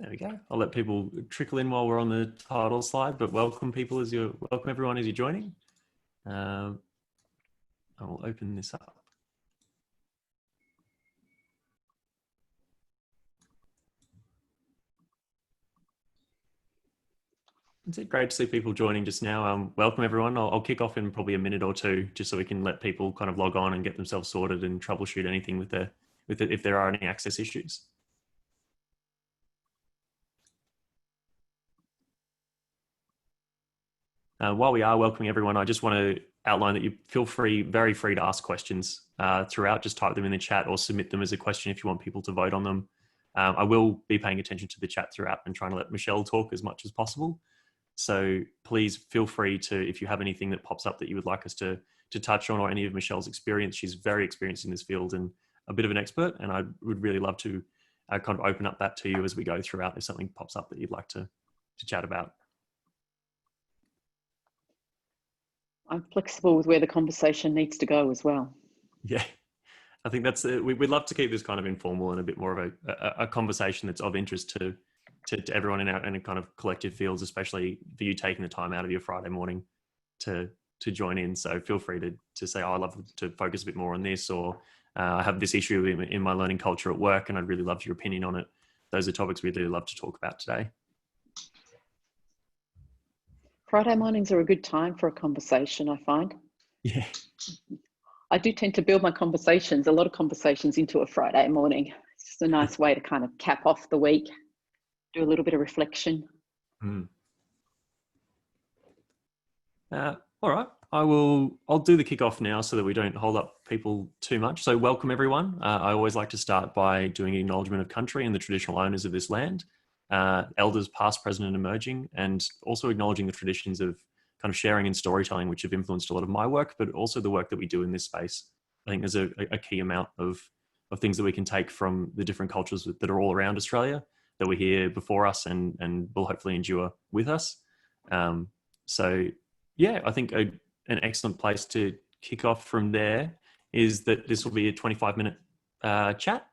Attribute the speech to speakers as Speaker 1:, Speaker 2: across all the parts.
Speaker 1: There we go. I'll let people trickle in while we're on the title slide, but welcome everyone as you're joining. I will open this up. It's great to see people joining just now. Welcome everyone. I'll kick off in probably a minute or two, just so we can let people kind of log on and get themselves sorted and troubleshoot anything with it if there are any access issues. While we are welcoming everyone, I just want to outline that you feel very free to ask questions throughout. Just type them in the chat or submit them as a question if you want people to vote on them. I will be paying attention to the chat throughout and trying to let Michelle talk as much as possible. So please feel free to, if you have anything that pops up that you would like us to touch on, or any of Michelle's experience. She's very experienced in this field and a bit of an expert, and I would really love to kind of open up that to you as we go throughout if something pops up that you'd like to chat about.
Speaker 2: I'm flexible with where the conversation needs to go as well.
Speaker 1: Yeah, I think that's we'd love to keep this kind of informal and a bit more of a conversation that's of interest to everyone in a kind of collective fields, especially for you taking the time out of your Friday morning to join in. So feel free to say, oh, I'd love to focus a bit more on this, or I have this issue in my learning culture at work and I'd really love your opinion on it. Those are topics we'd really love to talk about today.
Speaker 2: Friday mornings are a good time for a conversation, I find.
Speaker 1: Yeah.
Speaker 2: I do tend to build my conversations, a lot of conversations, into a Friday morning. It's just a nice way to kind of cap off the week, do a little bit of reflection.
Speaker 1: All right. I'll do the kickoff now so that we don't hold up people too much. So welcome everyone. I always like to start by doing acknowledgement of country and the traditional owners of this land. Elders past, present and emerging, and also acknowledging the traditions of kind of sharing and storytelling, which have influenced a lot of my work, but also the work that we do in this space. I think there's a key amount of things that we can take from the different cultures that are all around Australia that were here before us and will hopefully endure with us. So yeah, I think an excellent place to kick off from there is that this will be a 25-minute chat.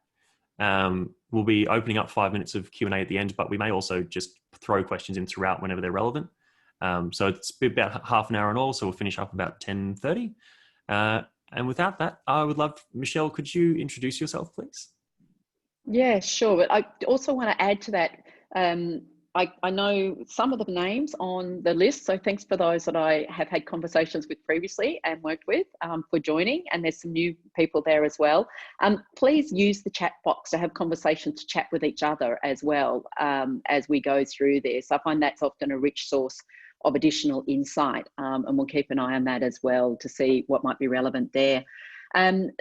Speaker 1: We'll be opening up 5 minutes of Q&A at the end, but we may also just throw questions in throughout whenever they're relevant. So it's about half an hour in all, so we'll finish up about 10:30. And without that, I would love, Michelle, could you introduce yourself, please?
Speaker 2: Yeah, sure. But I also want to add to that, I know some of the names on the list, so thanks for those that I have had conversations with previously and worked with for joining, and there's some new people there as well. Please use the chat box to have conversations, to chat with each other as well as we go through this. I find that's often a rich source of additional insight, and we'll keep an eye on that as well to see what might be relevant there.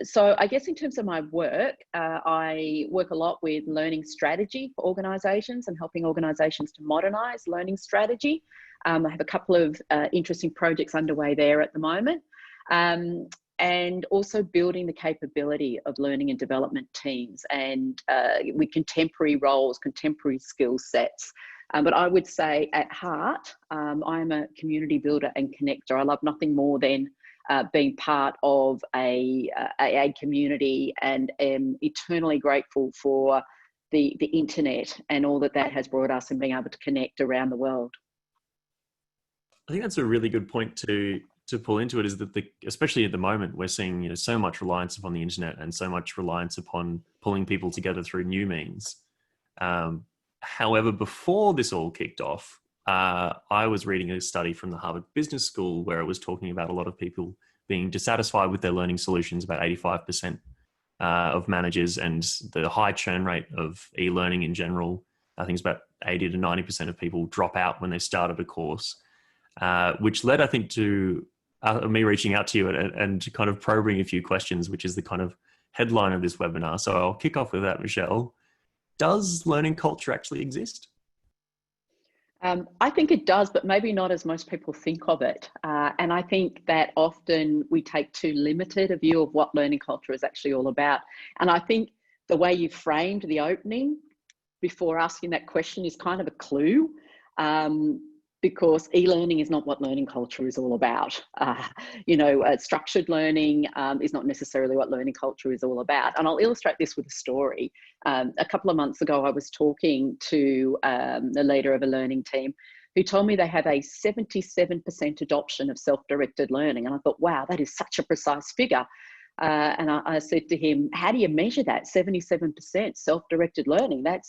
Speaker 2: So I guess in terms of my work, I work a lot with learning strategy for organisations and helping organisations to modernise learning strategy. I have a couple of interesting projects underway there at the moment, and also building the capability of learning and development teams and with contemporary roles, contemporary skill sets. But I would say at heart, I'm a community builder and connector. I love nothing more than being part of a community, and am eternally grateful for the internet and all that has brought us, and being able to connect around the world.
Speaker 1: I think that's a really good point to pull into it, is that especially at the moment, we're seeing so much reliance upon the internet and so much reliance upon pulling people together through new means. However, before this all kicked off, I was reading a study from the Harvard Business School where it was talking about a lot of people being dissatisfied with their learning solutions, about 85% of managers, and the high churn rate of e-learning in general. I think it's about 80 to 90% of people drop out when they started a course, which led, I think, to me reaching out to you and kind of probing a few questions, which is the kind of headline of this webinar. So I'll kick off with that, Michelle. Does learning culture actually exist?
Speaker 2: I think it does, but maybe not as most people think of it. And I think that often we take too limited a view of what learning culture is actually all about. And I think the way you framed the opening before asking that question is kind of a clue. because e-learning is not what learning culture is all about. Structured learning is not necessarily what learning culture is all about. And I'll illustrate this with a story. A couple of months ago, I was talking to the leader of a learning team who told me they have a 77% adoption of self-directed learning. And I thought, wow, that is such a precise figure. And I said to him, how do you measure that? 77% self-directed learning. That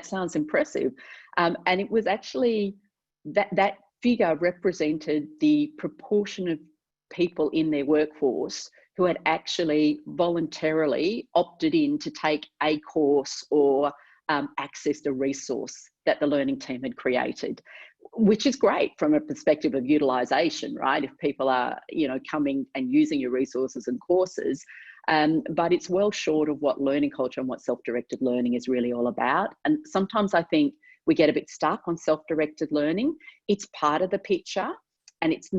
Speaker 2: sounds impressive. And it was actually that figure represented the proportion of people in their workforce who had actually voluntarily opted in to take a course or accessed a resource that the learning team had created, which is great from a perspective of utilization, right? If people are, coming and using your resources and courses, but it's well short of what learning culture and what self-directed learning is really all about. And sometimes I think we get a bit stuck on self-directed learning. It's part of the picture, and it's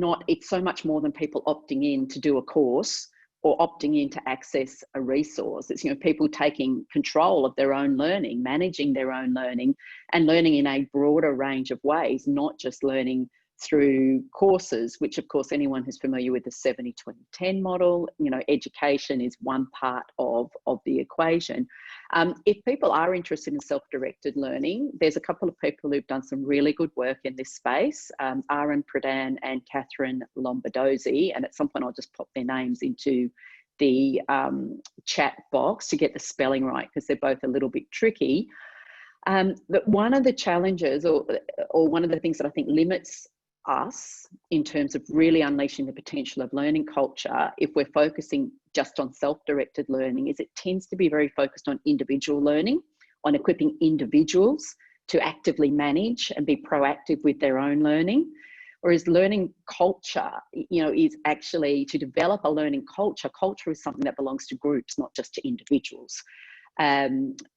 Speaker 2: so much more than people opting in to do a course or opting in to access a resource. It's, people taking control of their own learning, managing their own learning, and learning in a broader range of ways, not just learning through courses, which of course anyone who's familiar with the 70-20-10 model, education is one part of the equation. If people are interested in self-directed learning, there's a couple of people who've done some really good work in this space, Aaron Pradhan and Catherine Lombardozzi, and at some point I'll just pop their names into the chat box to get the spelling right, because they're both a little bit tricky. But one of the challenges or one of the things that I think limits us in terms of really unleashing the potential of learning culture, if we're focusing just on self-directed learning, is it tends to be very focused on individual learning, on equipping individuals to actively manage and be proactive with their own learning. Whereas learning culture, is actually to develop a learning culture. Culture is something that belongs to groups, not just to individuals.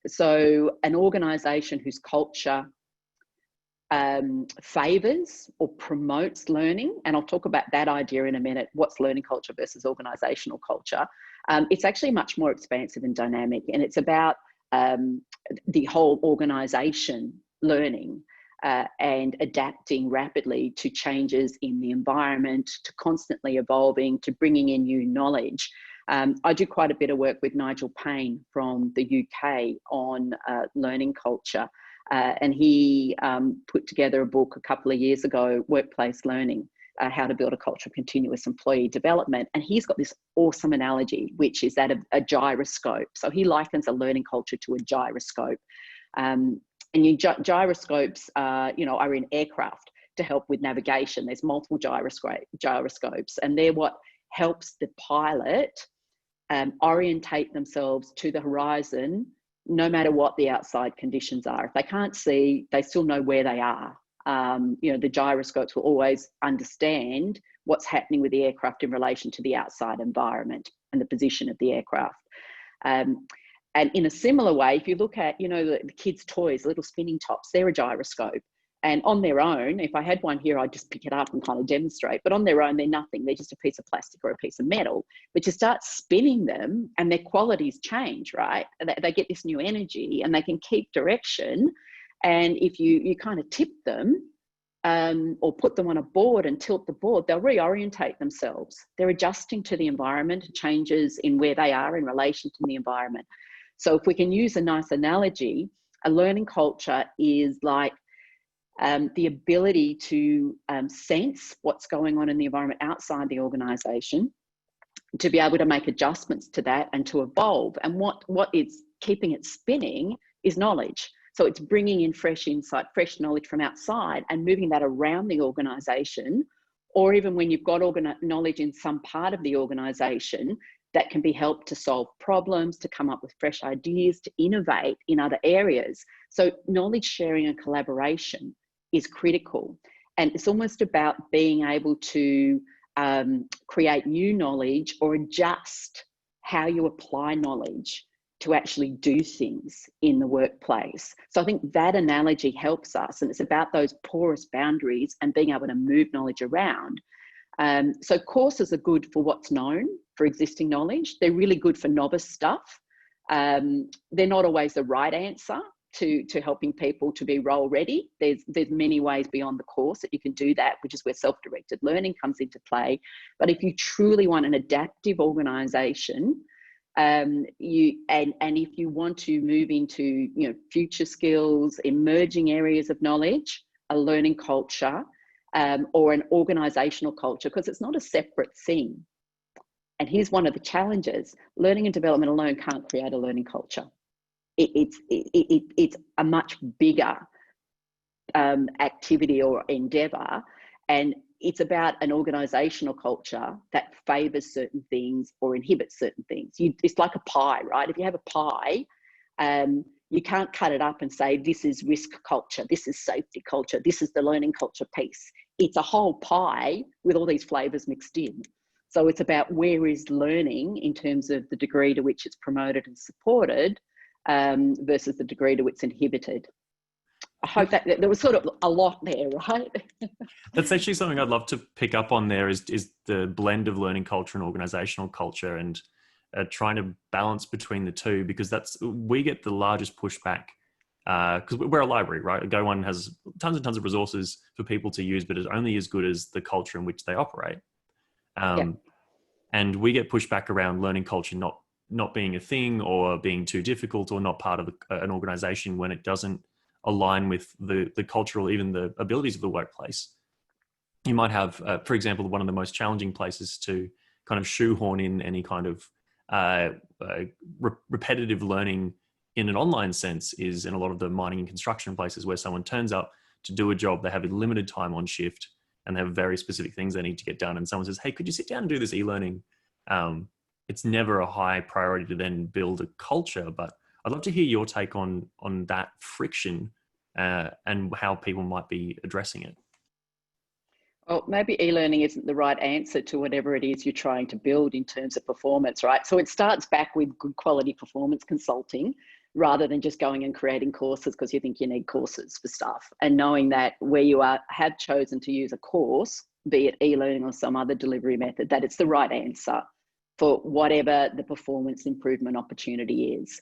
Speaker 2: So an organisation whose culture favours or promotes learning, and I'll talk about that idea in a minute, what's learning culture versus organisational culture, it's actually much more expansive and dynamic, and it's about the whole organisation learning and adapting rapidly to changes in the environment, to constantly evolving, to bringing in new knowledge. I do quite a bit of work with Nigel Payne from the UK on learning culture. And he put together a book a couple of years ago, Workplace Learning, How to Build a Culture of Continuous Employee Development. And he's got this awesome analogy, which is that of a gyroscope. So he likens a learning culture to a gyroscope. Gyroscopes are in aircraft to help with navigation. There's multiple gyroscopes, and they're what helps the pilot orientate themselves to the horizon, no matter what the outside conditions are. If they can't see, they still know where they are. The gyroscopes will always understand what's happening with the aircraft in relation to the outside environment and the position of the aircraft. And in a similar way, if you look at, the kids' toys, little spinning tops, they're a gyroscope. And on their own, if I had one here, I'd just pick it up and kind of demonstrate. But on their own, they're nothing. They're just a piece of plastic or a piece of metal. But you start spinning them and their qualities change, right? They get this new energy and they can keep direction. And if you kind of tip them or put them on a board and tilt the board, they'll reorientate themselves. They're adjusting to the environment, changes in where they are in relation to the environment. So if we can use a nice analogy, a learning culture is like the ability to sense what's going on in the environment outside the organisation, to be able to make adjustments to that and to evolve. And what is keeping it spinning is knowledge. So it's bringing in fresh insight, fresh knowledge from outside and moving that around the organisation, or even when you've got knowledge in some part of the organisation, that can be helped to solve problems, to come up with fresh ideas, to innovate in other areas. So knowledge sharing and collaboration is critical. And it's almost about being able to create new knowledge or adjust how you apply knowledge to actually do things in the workplace. So I think that analogy helps us, and it's about those porous boundaries and being able to move knowledge around. So courses are good for what's known, for existing knowledge. They're really good for novice stuff. They're not always the right answer to helping people to be role ready. There's many ways beyond the course that you can do that, which is where self-directed learning comes into play. But if you truly want an adaptive organisation, if you want to move into future skills, emerging areas of knowledge, a learning culture, or an organisational culture, because it's not a separate thing. And here's one of the challenges: learning and development alone can't create a learning culture. It's a much bigger activity or endeavour, and it's about an organisational culture that favours certain things or inhibits certain things. It's like a pie, right? If you have a pie, you can't cut it up and say, this is risk culture, this is safety culture, this is the learning culture piece. It's a whole pie with all these flavours mixed in. So it's about where is learning in terms of the degree to which it's promoted and supported versus the degree to which it's inhibited. I hope that there was sort of a lot there, right?
Speaker 1: That's actually something I'd love to pick up on there is the blend of learning culture and organizational culture, and trying to balance between the two, because we get the largest pushback because we're a library, right? Go One has tons and tons of resources for people to use, but it's only as good as the culture in which they operate. And we get pushback around learning culture not being a thing, or being too difficult, or not part of an organization when it doesn't align with the cultural, even the abilities of the workplace. You might have, for example, one of the most challenging places to kind of shoehorn in any kind of repetitive learning in an online sense is in a lot of the mining and construction places, where someone turns up to do a job, they have a limited time on shift, and they have very specific things they need to get done. And someone says, hey, could you sit down and do this e-learning? It's never a high priority to then build a culture, but I'd love to hear your take on that friction and how people might be addressing it.
Speaker 2: Well, maybe e-learning isn't the right answer to whatever it is you're trying to build in terms of performance, right? So it starts back with good quality performance consulting, rather than just going and creating courses because you think you need courses for stuff, and knowing that where you have chosen to use a course, be it e-learning or some other delivery method, that it's the right answer for whatever the performance improvement opportunity is,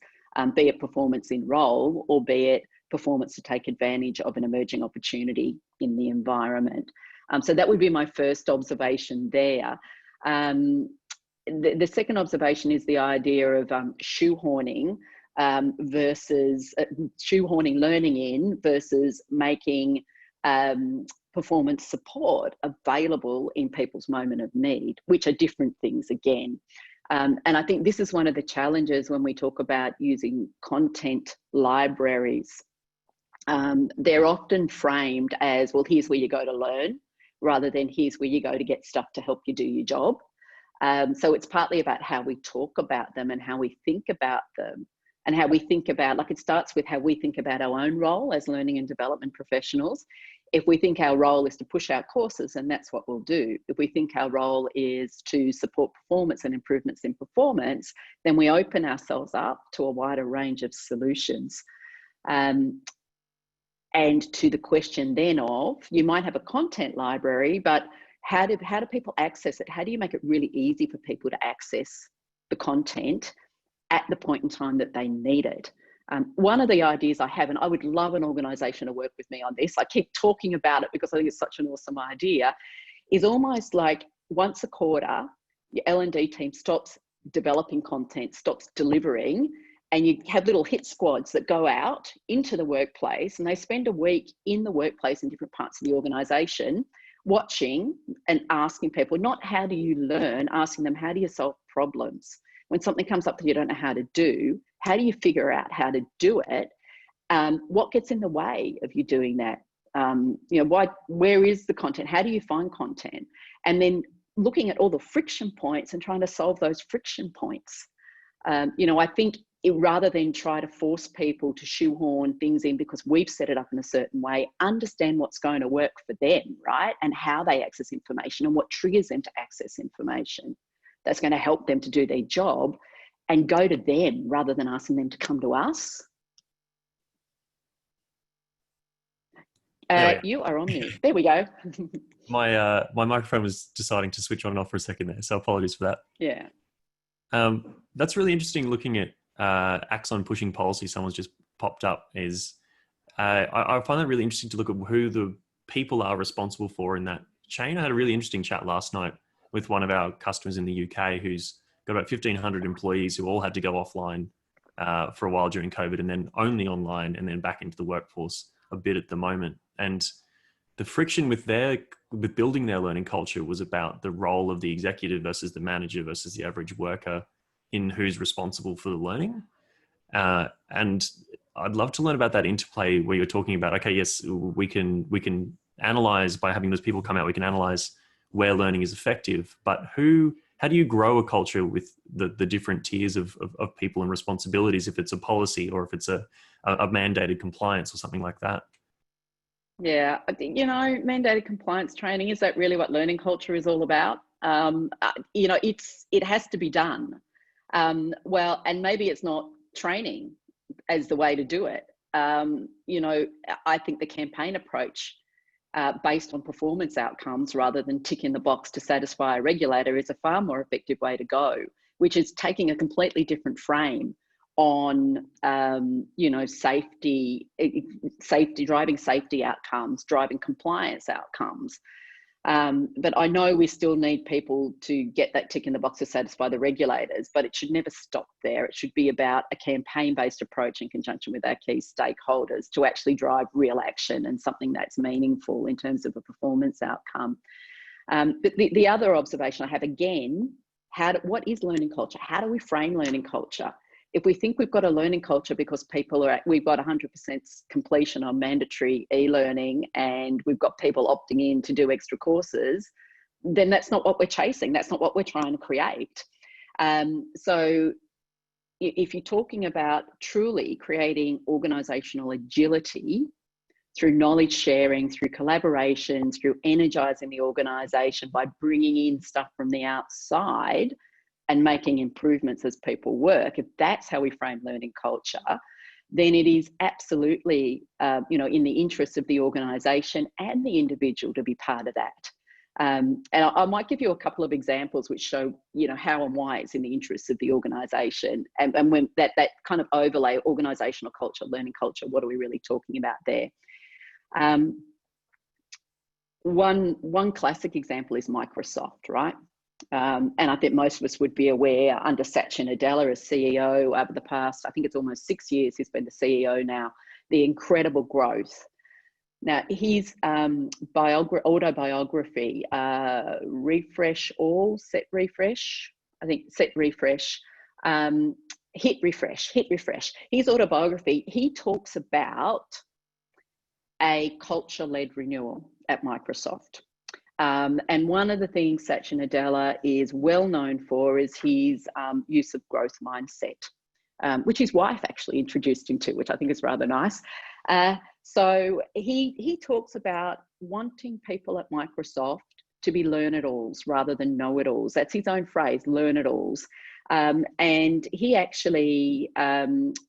Speaker 2: be it performance in role, or be it performance to take advantage of an emerging opportunity in the environment. So that would be my first observation there. The second observation is the idea of shoehorning versus shoehorning learning in versus making performance support available in people's moment of need, which are different things again. And I think this is one of the challenges when we talk about using content libraries. They're often framed as, well, here's where you go to learn, rather than here's where you go to get stuff to help you do your job. So it's partly about how we talk about them and how we think about them, and how we think about, like, it starts with how we think about our own role as learning and development professionals. If we think our role is to push out courses, and that's what we'll do. If we think our role is to support performance and improvements in performance, then we open ourselves up to a wider range of solutions. And to the question then of, you might have a content library, but how do people access it? How do you make it really easy for people to access the content at the point in time that they need it? One of the ideas I have, and I would love an organisation to work with me on this, I keep talking about it because I think it's such an awesome idea, is almost like once a quarter, your L&D team stops developing content, stops delivering, and you have little hit squads that go out into the workplace, and they spend a week in the workplace in different parts of the organisation, watching and asking people, not how do you learn, asking them, how do you solve problems? When something comes up that you don't know how to do, how do you figure out how to do it? What gets in the way of you doing that? Where is the content? How do you find content? And then looking at all the friction points and trying to solve those friction points. I think rather than try to force people to shoehorn things in because we've set it up in a certain way, understand what's going to work for them, right? And how they access information and what triggers them to access information that's going to help them to do their job, and go to them rather than asking them to come to us. You are on mute. There we go.
Speaker 1: My microphone was deciding to switch on and off for a second there, so apologies for that.
Speaker 2: Yeah.
Speaker 1: That's really interesting, looking at Axon pushing policy. Someone's just popped up is I find it really interesting to look at who the people are responsible for in that chain. I had a really interesting chat last night with one of our customers in the UK who's got about 1,500 employees who all had to go offline for a while during COVID, and then only online, and then back into the workforce a bit at the moment. And the friction with building their learning culture was about the role of the executive versus the manager versus the average worker in who's responsible for the learning. And I'd love to learn about that interplay where you're talking about, okay, yes, we can analyze by having those people come out, we can analyze where learning is effective, but how do you grow a culture with the different tiers of people and responsibilities, if it's a policy or if it's a mandated compliance or something like that?
Speaker 2: Yeah, I think, mandated compliance training, is that really what learning culture is all about? It has to be done. Well, and maybe it's not training as the way to do it. I think the campaign approach based on performance outcomes rather than ticking the box to satisfy a regulator is a far more effective way to go, which is taking a completely different frame on, safety, driving safety outcomes, driving compliance outcomes. But I know we still need people to get that tick in the box to satisfy the regulators, but it should never stop there. It should be about a campaign-based approach in conjunction with our key stakeholders to actually drive real action and something that's meaningful in terms of a performance outcome. But the other observation I have, again, what is learning culture? How do we frame learning culture? If we think we've got a learning culture because we've got 100% completion on mandatory e-learning and we've got people opting in to do extra courses, then that's not what we're chasing. That's not what we're trying to create. So if you're talking about truly creating organisational agility through knowledge sharing, through collaboration, through energising the organisation by bringing in stuff from the outside, and making improvements as people work, if that's how we frame learning culture, then it is absolutely, in the interest of the organisation and the individual to be part of that. And I might give you a couple of examples which show, how and why it's in the interests of the organisation. And when that kind of overlay organisational culture, learning culture, what are we really talking about there? One classic example is Microsoft, right? And I think most of us would be aware, under Satya Nadella as CEO over the past, I think it's almost 6 years, he's been the CEO now, the incredible growth. Now, his autobiography, Refresh All, Set Refresh, I think Set Refresh, Hit Refresh. His autobiography, he talks about a culture-led renewal at Microsoft. And one of the things Satya Nadella is well known for is his use of growth mindset, which his wife actually introduced him to, which I think is rather nice. So he talks about wanting people at Microsoft to be learn-it-alls rather than know-it-alls. That's his own phrase, learn-it-alls. And he actually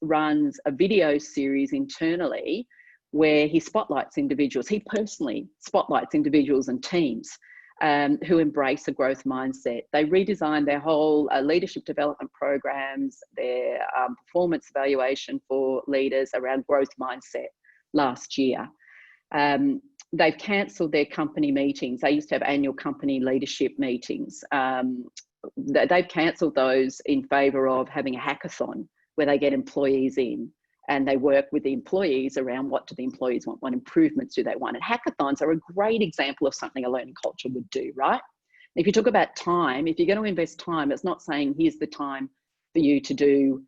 Speaker 2: runs a video series internally where he spotlights individuals. He personally spotlights individuals and teams who embrace a growth mindset. They redesigned their whole leadership development programs, their performance evaluation for leaders around growth mindset last year. They've cancelled their company meetings. They used to have annual company leadership meetings. They've cancelled those in favour of having a hackathon where they get employees in and they work with the employees around what do the employees want, what improvements do they want. And hackathons are a great example of something a learning culture would do, right? If you talk about time, if you're going to invest time, it's not saying here's the time for you to do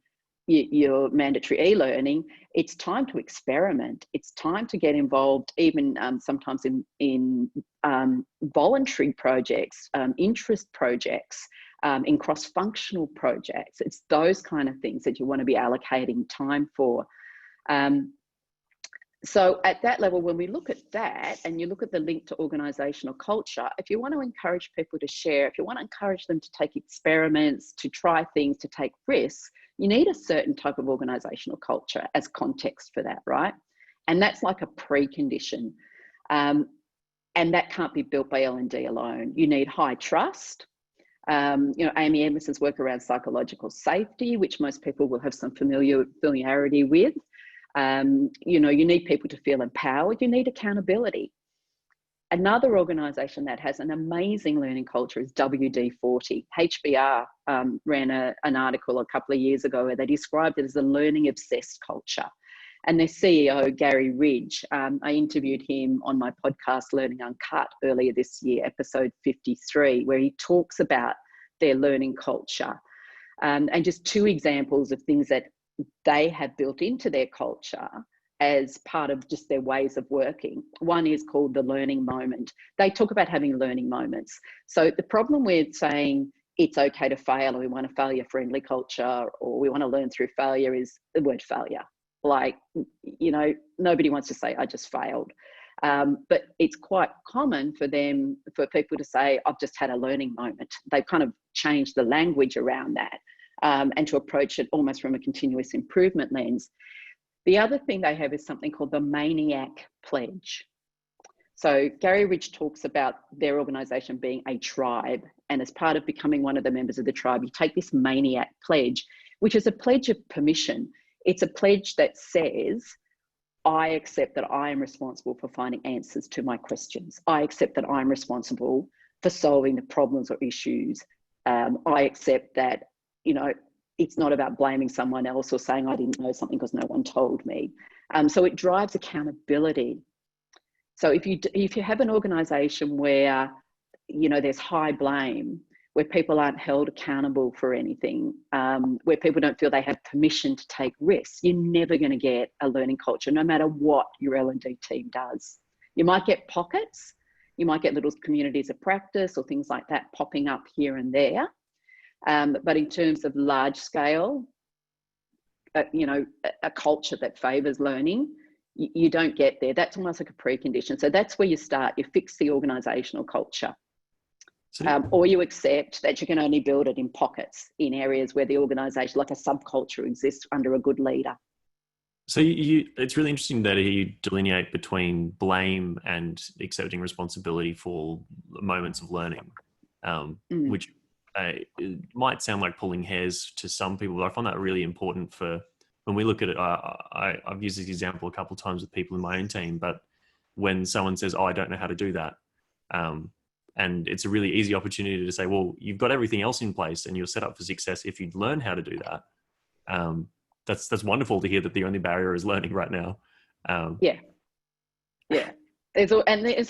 Speaker 2: your mandatory e-learning. It's time to experiment. It's time to get involved, even sometimes in voluntary projects, interest projects, in cross-functional projects. It's those kind of things that you want to be allocating time for. So at that level, when we look at that and you look at the link to organisational culture, if you want to encourage people to share, if you want to encourage them to take experiments, to try things, to take risks, you need a certain type of organisational culture as context for that, right? And that's like a precondition. And that can't be built by L&D alone. You need high trust. Amy Edmondson's work around psychological safety, which most people will have some familiarity with. You know, you need people to feel empowered. You need accountability. Another organisation that has an amazing learning culture is WD-40. HBR ran an article a couple of years ago where they described it as a learning obsessed culture. And their CEO, Gary Ridge, I interviewed him on my podcast, Learning Uncut, earlier this year, episode 53, where he talks about their learning culture. And just two examples of things that they have built into their culture as part of just their ways of working. One is called the learning moment. They talk about having learning moments. So the problem with saying it's okay to fail, or we want a failure-friendly culture, or we want to learn through failure, is the word failure. Like, you know, nobody wants to say, I just failed. But it's quite common for people to say, I've just had a learning moment. They've kind of changed the language around that, and to approach it almost from a continuous improvement lens. The other thing they have is something called the Maniac Pledge. So Gary Ridge talks about their organisation being a tribe, and as part of becoming one of the members of the tribe, you take this Maniac Pledge, which is a pledge of permission. It's a pledge that says, I accept that I am responsible for finding answers to my questions. I accept that I'm responsible for solving the problems or issues. I accept that, you know, it's not about blaming someone else or saying I didn't know something because no one told me. So it drives accountability. So if you have an organisation where, you know, there's high blame, where people aren't held accountable for anything, where people don't feel they have permission to take risks, you're never going to get a learning culture, no matter what your L&D team does. You might get pockets, you might get little communities of practice or things like that popping up here and there. But in terms of large scale, you know, a culture that favours learning, you don't get there. That's almost like a precondition. So that's where you start. You fix the organisational culture. Or you accept that you can only build it in pockets, in areas where the organisation, like a subculture, exists under a good leader.
Speaker 1: So it's really interesting that you delineate between blame and accepting responsibility for moments of learning, which it might sound like pulling hairs to some people, but I find that really important for when we look at it. I've used this example a couple of times with people in my own team, but when someone says, oh, I don't know how to do that, and it's a really easy opportunity to say, well, you've got everything else in place and you're set up for success if you'd learn how to do that. That's wonderful to hear that the only barrier is learning right now.
Speaker 2: Yeah. There's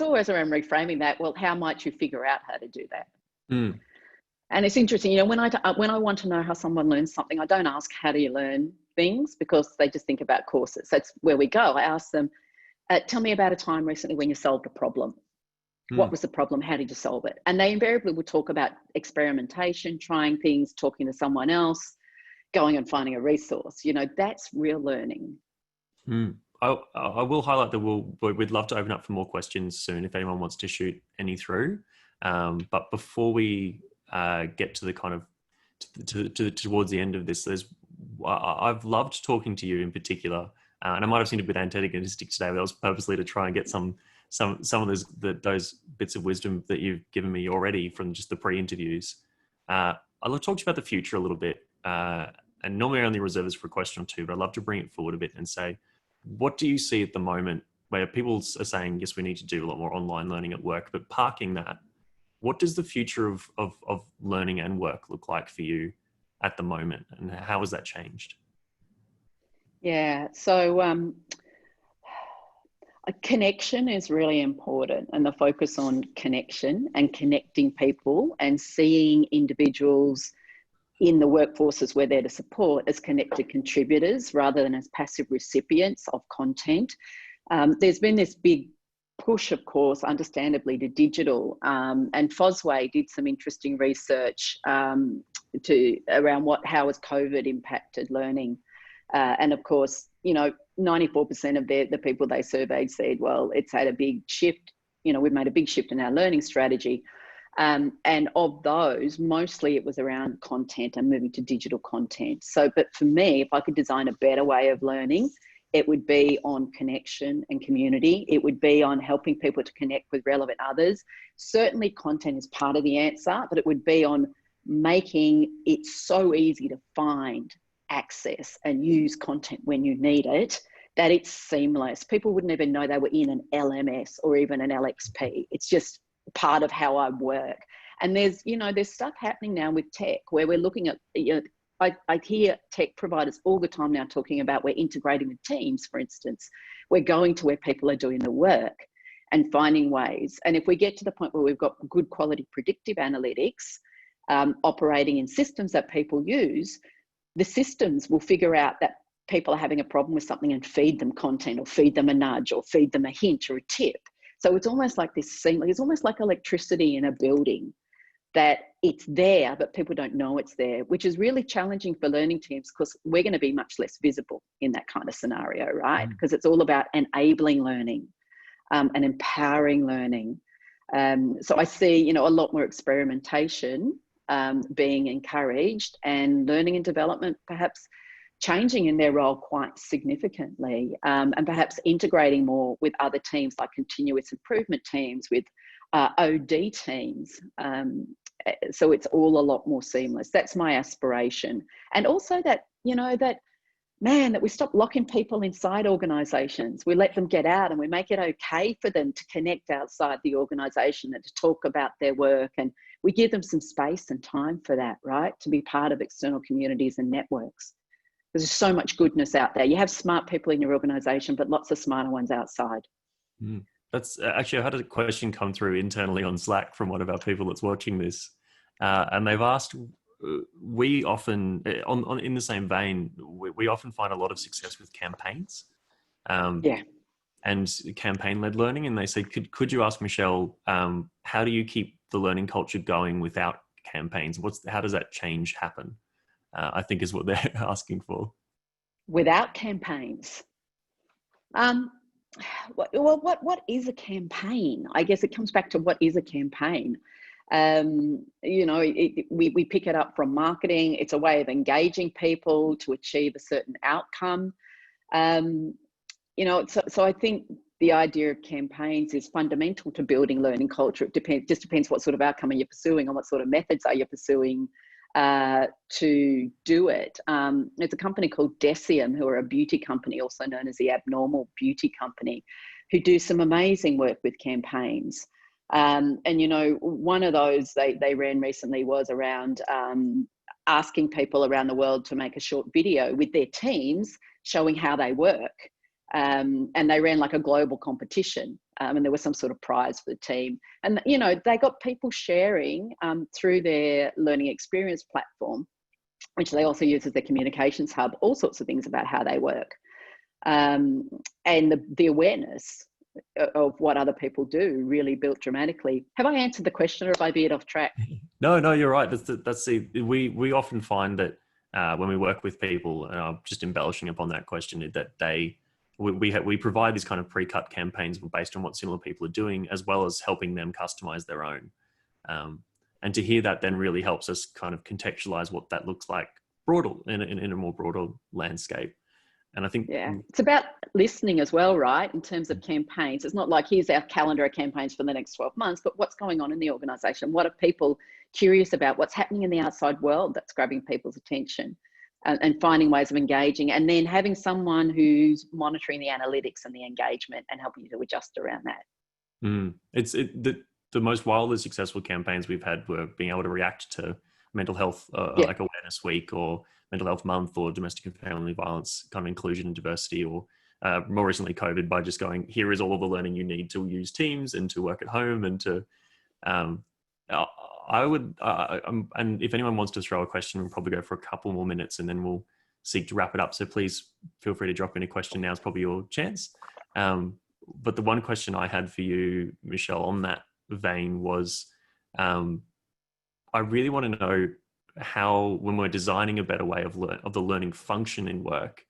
Speaker 2: always around reframing that. Well, how might you figure out how to do that? And it's interesting, you know, when I want to know how someone learns something, I don't ask how do you learn things, because they just think about courses. That's where we go. I ask them, tell me about a time recently when you solved a problem. What was the problem? How did you solve it? And they invariably will talk about experimentation, trying things, talking to someone else, going and finding a resource. You know, that's real learning.
Speaker 1: I will highlight that we'd love to open up for more questions soon if anyone wants to shoot any through. But before we get to the kind of towards the end of this, I've loved talking to you in particular, and I might have seemed a bit antagonistic today, but that was purposely to try and get some of those bits of wisdom that you've given me already from just the pre-interviews. I'd love to talk to you about the future a little bit, and normally I only reserve this for a question or two, but I'd love to bring it forward a bit and say, what do you see at the moment where people are saying, yes, we need to do a lot more online learning at work, but parking that, what does the future of learning and work look like for you at the moment, and how has that changed?
Speaker 2: Yeah, so a connection is really important, and the focus on connection and connecting people and seeing individuals in the workforces where they're to support as connected contributors rather than as passive recipients of content. There's been this big push, of course, understandably, to digital, and Fosway did some interesting research around how has COVID impacted learning. And of course, you know, 94% of the people they surveyed said, well, it's had a big shift. You know, we've made a big shift in our learning strategy. And of those, mostly it was around content and moving to digital content. So, but for me, if I could design a better way of learning, it would be on connection and community. It would be on helping people to connect with relevant others. Certainly content is part of the answer, but it would be on making it so easy to find, access and use content when you need it, that it's seamless. People wouldn't even know they were in an LMS or even an LXP. It's just part of how I work. And there's stuff happening now with tech where we're looking at, I hear tech providers all the time now talking about we're integrating with teams, for instance. We're going to where people are doing the work and finding ways. And if we get to the point where we've got good quality predictive analytics operating in systems that people use, the systems will figure out that people are having a problem with something and feed them content or feed them a nudge or feed them a hint or a tip. So it's almost like this seamless, it's almost like electricity in a building, that it's there, but people don't know it's there, which is really challenging for learning teams because we're going to be much less visible in that kind of scenario, right? Because it's all about enabling learning and empowering learning. So I see, a lot more experimentation being encouraged, and learning and development perhaps changing in their role quite significantly, and perhaps integrating more with other teams like continuous improvement teams, with OD teams. So it's all a lot more seamless. That's my aspiration. And also that, that we stop locking people inside organisations. We let them get out and we make it okay for them to connect outside the organisation and to talk about their work. And we give them some space and time for that, right? To be part of external communities and networks. There's so much goodness out there. You have smart people in your organisation, but lots of smarter ones outside.
Speaker 1: That's actually, I had a question come through internally on Slack from one of our people that's watching this. And they've asked, we often, in the same vein, we often find a lot of success with campaigns and campaign-led learning. And they said, could you ask Michelle, how do you keep the learning culture going without campaigns? How does that change happen? I think is what they're asking for.
Speaker 2: Without campaigns. Well, what is a campaign? I guess it comes back to what is a campaign. We pick it up from marketing. It's a way of engaging people to achieve a certain outcome. So I think the idea of campaigns is fundamental to building learning culture. It just depends what sort of outcome are you pursuing and what sort of methods are you pursuing to do it. There's a company called Decium, who are a beauty company, also known as the Abnormal Beauty Company, who do some amazing work with campaigns. And one of those they ran recently was around asking people around the world to make a short video with their teams showing how they work. And they ran like a global competition, and there was some sort of prize for the team. And, they got people sharing through their learning experience platform, which they also use as their communications hub, all sorts of things about how they work. And the awareness of what other people do really built dramatically. Have I answered the question, or have I veered off track?
Speaker 1: No, you're right. We often find that when we work with people, and I'm just embellishing upon that question, that we provide these kind of pre-cut campaigns based on what similar people are doing, as well as helping them customize their own. And to hear that then really helps us kind of contextualize what that looks like in a more broader landscape. And I think
Speaker 2: it's about listening as well, right? In terms of campaigns, it's not like here's our calendar of campaigns for the next 12 months, but what's going on in the organisation? What are people curious about? What's happening in the outside world that's grabbing people's attention? And finding ways of engaging, and then having someone who's monitoring the analytics and the engagement and helping you to adjust around that.
Speaker 1: The most wildly successful campaigns we've had were being able to react to mental health, like Awareness Week or Mental Health Month or Domestic and Family Violence kind of inclusion and diversity, or more recently COVID, by just going, here is all of the learning you need to use Teams and to work at home and to and if anyone wants to throw a question, we'll probably go for a couple more minutes and then we'll seek to wrap it up. So please feel free to drop in a question. Now is probably your chance. But the one question I had for you, Michelle, on that vein was, I really want to know how, when we're designing a better way of the learning function in work,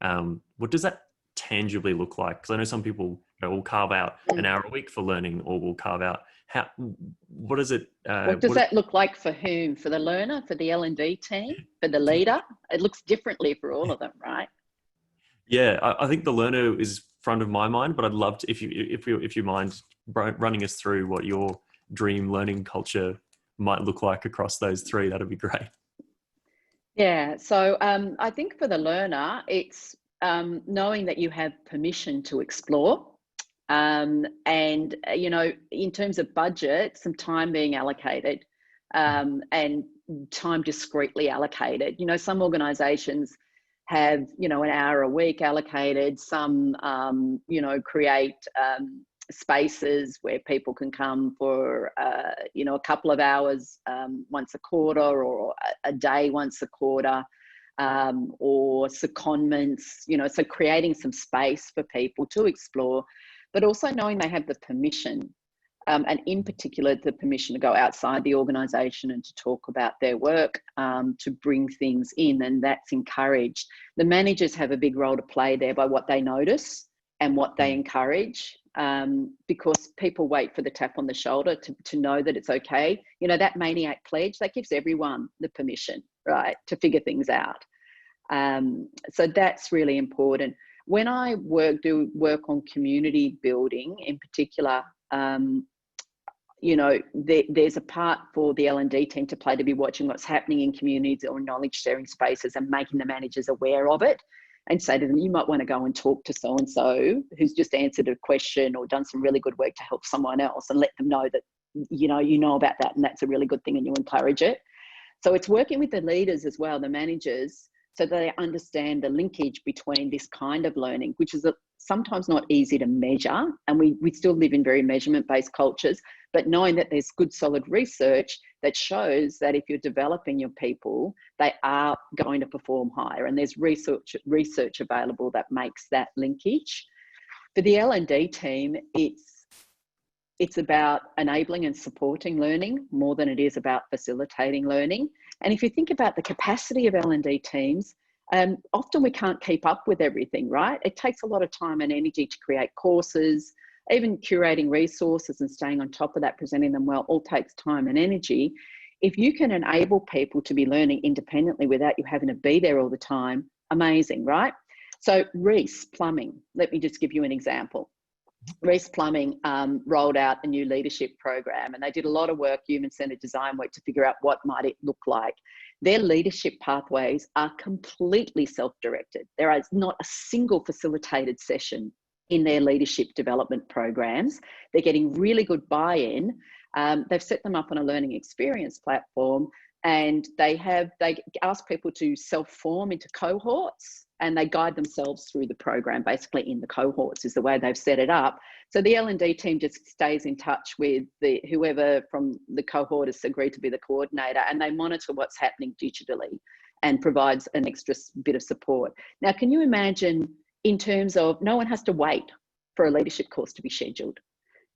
Speaker 1: what does that tangibly look like? Because I know some people will carve out an hour a week for learning, or will carve out what is it?
Speaker 2: What does that look like for whom? For the learner, for the L&D team, for the leader? It looks differently for all of them, right?
Speaker 1: Yeah, I think the learner is front of my mind, but I'd love to, if you mind running us through what your dream learning culture might look like across those three, that'd be great.
Speaker 2: Yeah, so I think for the learner, it's knowing that you have permission to explore, and in terms of budget, some time being allocated, and time discreetly allocated. Some organisations have an hour a week allocated. Some create spaces where people can come for a couple of hours once a quarter, or a day once a quarter, or secondments, so creating some space for people to explore, but also knowing they have the permission, and in particular the permission to go outside the organisation and to talk about their work, to bring things in, and that's encouraged. The managers have a big role to play there by what they notice and what they encourage, because people wait for the tap on the shoulder to know that it's okay. That maniac pledge, that gives everyone the permission, right, to figure things out. So that's really important. When I do work on community building in particular, there's a part for the L&D team to play, to be watching what's happening in communities or knowledge sharing spaces and making the managers aware of it, and say to them, you might want to go and talk to so-and-so who's just answered a question or done some really good work to help someone else, and let them know that, you know about that, and that's a really good thing, and you encourage it. So it's working with the leaders as well, the managers, so they understand the linkage between this kind of learning, which is sometimes not easy to measure. And we still live in very measurement-based cultures, but knowing that there's good solid research that shows that if you're developing your people, they are going to perform higher. And there's research available that makes that linkage. For the L&D team, it's about enabling and supporting learning more than it is about facilitating learning. And if you think about the capacity of L&D teams, often we can't keep up with everything, right? It takes a lot of time and energy to create courses, even curating resources and staying on top of that, presenting them well, all takes time and energy. If you can enable people to be learning independently without you having to be there all the time, amazing, right? So Reece Plumbing, let me just give you an example. Reece Plumbing rolled out a new leadership program, and they did a lot of work, human-centered design work, to figure out what might it look like. Their leadership pathways are completely self-directed. There is not a single facilitated session in their leadership development programs. They're getting really good buy-in. They've set them up on a learning experience platform, and they ask people to self-form into cohorts, and they guide themselves through the program basically in the cohorts is the way they've set it up. So the L&D team just stays in touch with whoever from the cohort has agreed to be the coordinator, and they monitor what's happening digitally and provides an extra bit of support. Now, can you imagine, in terms of no one has to wait for a leadership course to be scheduled.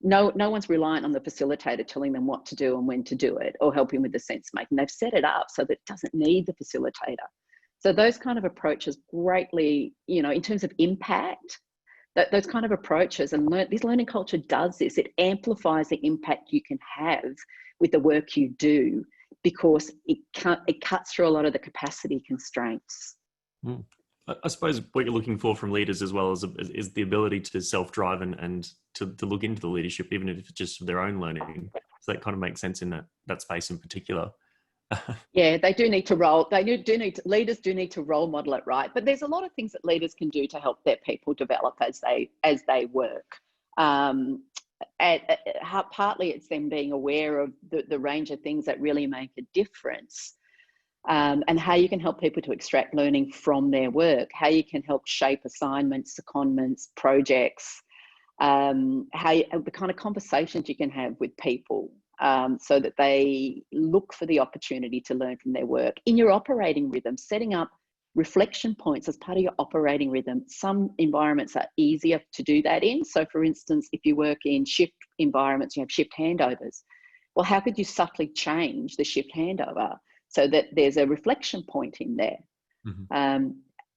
Speaker 2: No one's reliant on the facilitator telling them what to do and when to do it, or helping with the sense making. They've set it up so that it doesn't need the facilitator. So those kind of approaches greatly, in terms of impact, those kind of approaches, and this learning culture does this. It amplifies the impact you can have with the work you do, because it cuts through a lot of the capacity constraints.
Speaker 1: Mm. I suppose what you're looking for from leaders as well is the ability to self-drive and to look into the leadership, even if it's just their own learning. So that kind of makes sense in that space in particular.
Speaker 2: Yeah, they do need to leaders do need to role model it, right? But there's a lot of things that leaders can do to help their people develop as they work. Partly it's them being aware of the range of things that really make a difference, and how you can help people to extract learning from their work, how you can help shape assignments, secondments, projects, the kind of conversations you can have with people, so that they look for the opportunity to learn from their work. In your operating rhythm, setting up reflection points as part of your operating rhythm. Some environments are easier to do that in. So for instance, if you work in shift environments, you have shift handovers. Well, how could you subtly change the shift handover so that there's a reflection point in there? Mm-hmm.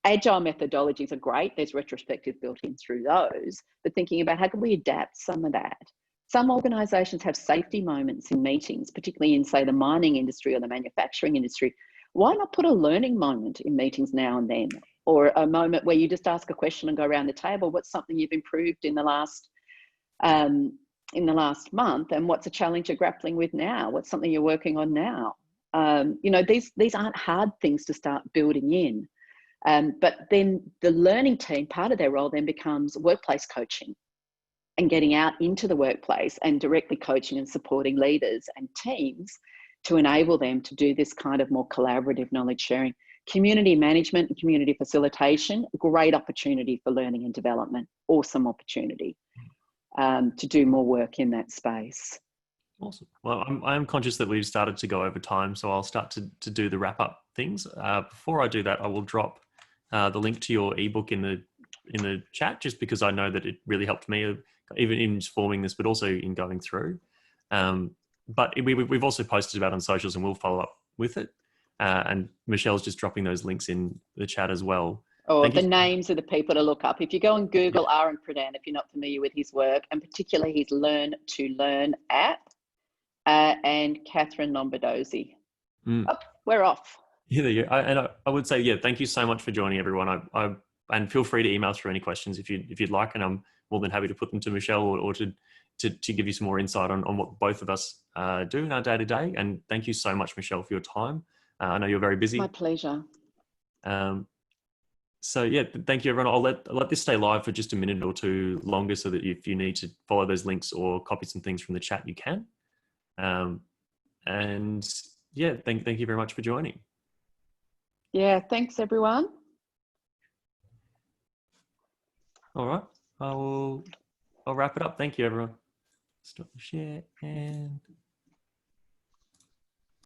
Speaker 2: Agile methodologies are great. There's retrospective built in through those, but thinking about how can we adapt some of that. Some organisations have safety moments in meetings, particularly in, say, the mining industry or the manufacturing industry. Why not put a learning moment in meetings now and then, or a moment where you just ask a question and go around the table? What's something you've improved in the last month, and what's a challenge you're grappling with now? What's something you're working on now? These aren't hard things to start building in. But then the learning team, part of their role then becomes workplace coaching and getting out into the workplace and directly coaching and supporting leaders and teams to enable them to do this kind of more collaborative knowledge sharing. Community management and community facilitation, great opportunity for learning and development, awesome opportunity to do more work in that space.
Speaker 1: Awesome. Well, I'm conscious that we've started to go over time, so I'll start to do the wrap up things. Before I do that, I will drop the link to your ebook in the chat, just because I know that it really helped me, even in forming this, but also in going through. But we've also posted about it on socials, and we'll follow up with it. And Michelle's just dropping those links in the chat as well.
Speaker 2: Or
Speaker 1: Thank
Speaker 2: the
Speaker 1: you.
Speaker 2: names of the people to look up. If you go and Google Aaron Pradhan, if you're not familiar with his work, and particularly his Learn to Learn app, and Catherine Lombardozzi. Oh, we're off.
Speaker 1: Yeah, there you go. I would say, yeah, thank you so much for joining, everyone. And feel free to email through any questions if you'd like, and I'm more than happy to put them to Michelle or to give you some more insight on what both of us do in our day to day. And thank you so much, Michelle, for your time. I know you're very busy.
Speaker 2: My pleasure.
Speaker 1: So yeah, thank you, everyone. I'll let this stay live for just a minute or two longer, so that if you need to follow those links or copy some things from the chat, you can. And yeah, thank you very much for joining.
Speaker 2: Yeah, thanks everyone.
Speaker 1: All right, I'll wrap it up. Thank you, everyone. Stop the share and